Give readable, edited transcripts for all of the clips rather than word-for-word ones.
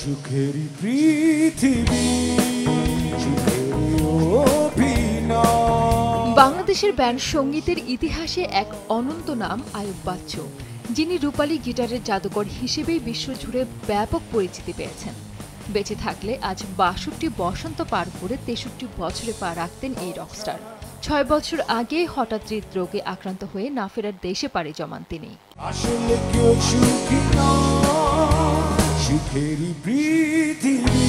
সুখেরই পৃথিবী, সুখেরই অভিনয়। বাংলাদেশের ব্যান্ড সঙ্গীতের ইতিহাসে এক অনন্ত নাম আইয়ুব বাচ্চু, যিনি রূপালী গিটারের জাদুকর হিসেবেই বিশ্বজুড়ে ব্যাপক পরিচিতি পেয়েছেন। বেঁচে থাকলে আজ ৬২ বসন্ত পার করে ৬৩ বছরে পা রাখতেন এই রকস্টার। ৬ বছর আগে হঠাৎ হৃদরোগে আক্রান্ত হয়ে না ফেরার দেশে পাড়ি জমান তিনি। আসলে কেউ সুখী নয়, সুখেরই পৃথিবী।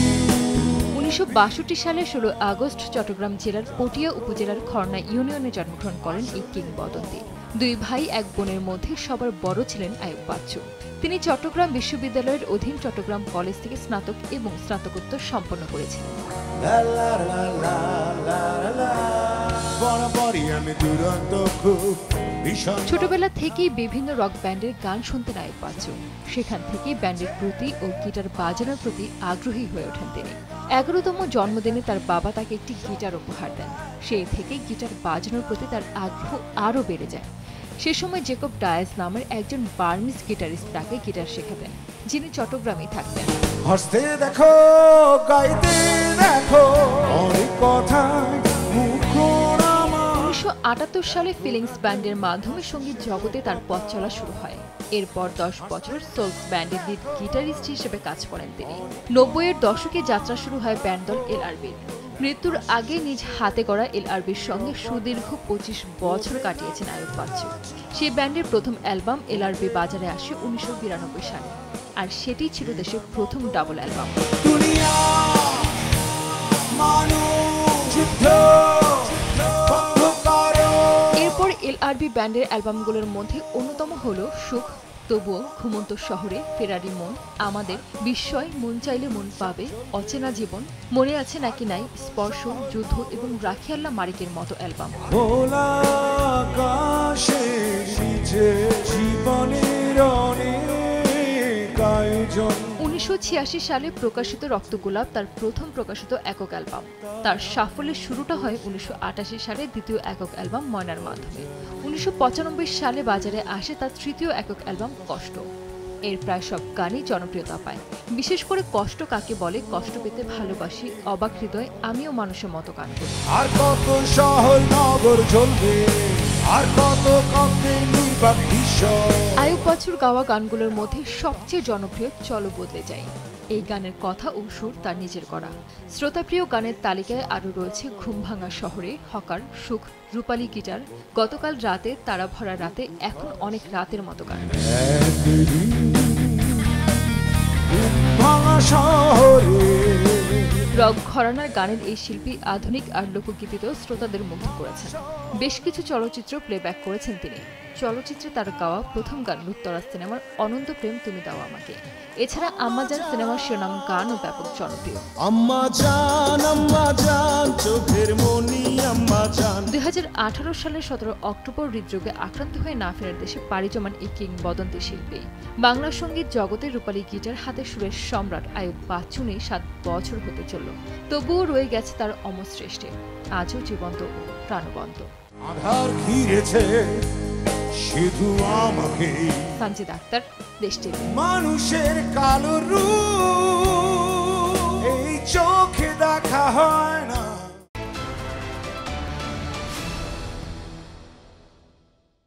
১৯৬২ সালের ১৬ আগস্ট চট্টগ্রাম জেলার পটিয়া উপজেলার খড়না ইউনিয়নে জন্মগ্রহণ করেন এই কিংবদন্তি। ২ ভাই ১ বোনের মধ্যে সবার বড় ছিলেন আইয়ুব বাচ্চু। তিনি চট্টগ্রাম বিশ্ববিদ্যালয়ের অধীন চট্টগ্রাম কলেজ থেকে স্নাতক এবং স্নাতকোত্তর সম্পন্ন করেছিলেন। ছোটবেলা থেকেই বিভিন্ন রক ব্যান্ডের গান শুনতেন আইয়ুব বাচ্চু। সেখান থেকে ব্যান্ডের প্রতি ও গিটার বাজানোর প্রতি আগ্রহী হয়ে ওঠেন তিনি। ১১তম জন্মদিনে তার বাবা তাকে একটি গিটার উপহার দেন। সেই থেকে গিটার বাজানোর প্রতি তার আগ্রহ আরও বেড়ে যায়। সে সময় জেকব ডায়েস নামের একজন বার্মিজ গিটারিস্ট তাকে গিটার শেখাতেন, যিনি চট্টগ্রামেই থাকতেন। ১৯৭৮ সালে ফিলিংস ব্যান্ডের মাধ্যমে সঙ্গীত জগতে তার পথ চলা শুরু হয়। এরপর ১০ বছর সোলস ব্যান্ডের লিড গিটারিস্ট হিসেবে কাজ করেন তিনি। ৯০-এর দশকে যাত্রা শুরু হয় ব্যান্ড দল এলআরবির। মৃত্যুর আগে নিজ হাতে গড়া এলআরবির সঙ্গে সুদীর্ঘ ২৫ বছর কাটিয়েছেন আইয়ুব বাচ্চু। সেই ব্যান্ডের প্রথম অ্যালবাম এলআরবি বাজারে আসে ১৯৯২ সালে, আর সেটি ছিল দেশের প্রথম ডাবল অ্যালবাম। এরপর এলআরবি ব্যান্ডের অ্যালবামগুলোর মধ্যে অন্যতম হল সুখ, তবুও, ঘুমন্ত শহরে, ফেরারি মন, আমাদের, বিস্ময়, মন চাইলে মন পাবে, অচেনা জীবন, মনে আছে নাকি নাই, স্পর্শ, যুদ্ধ এবং রাখিয়াল্লা মারিকের মতো অ্যালবাম। ১৯৮৬ সালে প্রকাশিত রক্তগোলাপ তার প্রথম প্রকাশিত একক অ্যালবাম। তার সাফল্যের শুরুটা হয় ১৯৮৮ সালে দ্বিতীয় একক অ্যালবাম ময়নার মাধ্যমে। ১৯৯৫ সালে বাজারে আসে তার তৃতীয় একক অ্যালবাম কষ্ট। এর প্রায় সব গানই জনপ্রিয়তা পায়। বিশেষ করে কষ্ট কাকে বলে, কষ্ট পেতে ভালোবাসি, অবাক হৃদয়, আমিও মানুষের মতো গান করি। আর কত শহর নগর জ্বলবে, আর কত কবে নির্বাক বিষয়। আইয়ুব বাচ্চুর গাওয়া গানগুলোর মধ্যে সবচেয়ে জনপ্রিয় চলো বদলে যাই। এই গানের কথা ও সুর তার নিজের করা। শ্রোতাপ্রিয় গানের তালিকায় আরও রয়েছে ঘুম ভাঙা শহরে, হকার, সুখ, রূপালী গিটার, গতকাল রাতে, তারা ভরা রাতে, এখন অনেক রাতের মতো গান। রক ঘরানার গানের এই শিল্পী আধুনিক আর লোকগীতিতেও শ্রোতাদের মুগ্ধ করেছেন। বেশ কিছু চলচ্চিত্র প্লেব্যাক করেছেন তিনি। চলচ্চিত্রে তার গাওয়া প্রথম গান উত্তরা সিনেমার অনন্ত প্রেম তুমি দাও আমাকে। এছাড়া আম্মা জান সিনেমার শিরোনাম গানও ব্যাপক জনপ্রিয়। ২০১৮ সালের ১৭ অক্টোবর হৃদরোগে আক্রান্ত হয়ে না ফেরার দেশে পাড়ি জমান এই কিংবদন্তি শিল্পী। বাংলা সঙ্গীত জগতে রূপালী গিটার হাতে সুরের সম্রাট আইয়ুব বাচ্চু নেই ৭ বছর হতে চলল, তবুও রয়ে গেছে তার অমর সৃষ্টি, আজও জীবন্ত ও প্রাণবন্ত। আধার ঘিরেছে শুধু আমাকে। সানজিদ আক্তার, দেশ টিভি। মানুষের কালো রূপ এই চোখে দেখা হয় না।